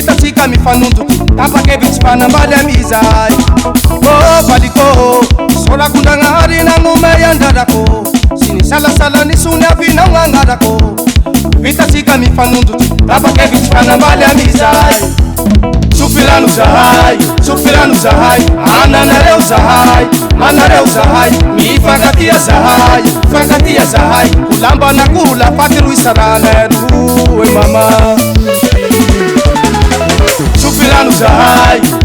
vitatsika mifanondoto tapa-kevitsy fanambaly amizay valiko solakondragnary nagnome andradako sy ny salasala nisony avinao gn'agnarako vitatsika mifanondoto tapa-kevitsy fanambaly amizay sofirano zahay ananareo zahay mifankatia zahay kulambanakula fatiru isaraneru e mama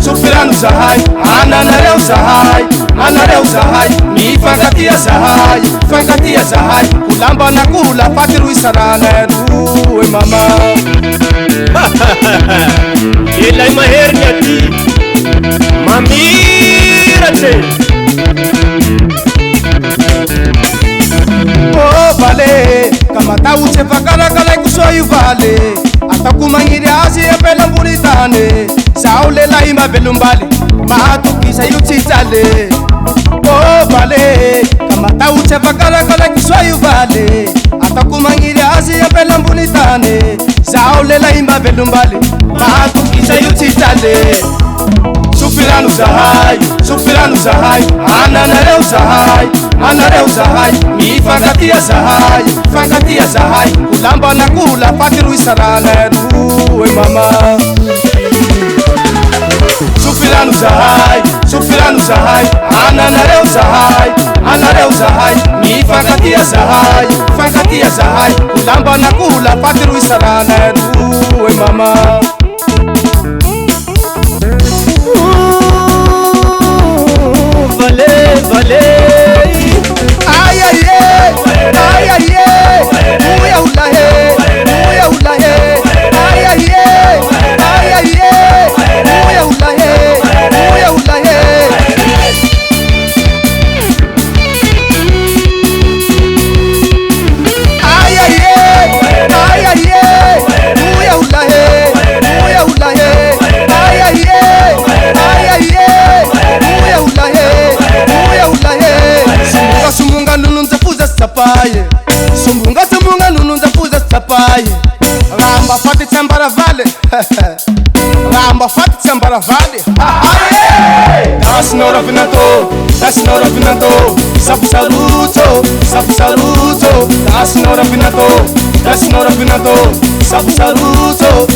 sofirano zahay ananareo zahay mifankatia zahay kulambanakula fatiru isaraneru e mama Ilay maheriny aty mamirate vale kamataotsy fakarakaraiky soa io vale atako magniry azy ampelambony tany zaho lelahy mavelombaly mahatokisa io tsy jale vale kamataotsy fakarakaraiky soa io vale atako magniry azy ampelambony tany zaho lelahy mavelombaly mahatokisa io tsy jale sofirano zahay ananareo zahay mifankatia zahay kulambanakula fatiru isaraneru e mama sofirano zahay ananareo zahay mifankatia zahay kulambanakula fatiru isaraneru e mama Vale sumbunga nununzafuza tsapaye ramba fati tsambara vale dasinora vinato sapu saluto dasinora vinato sapu saluto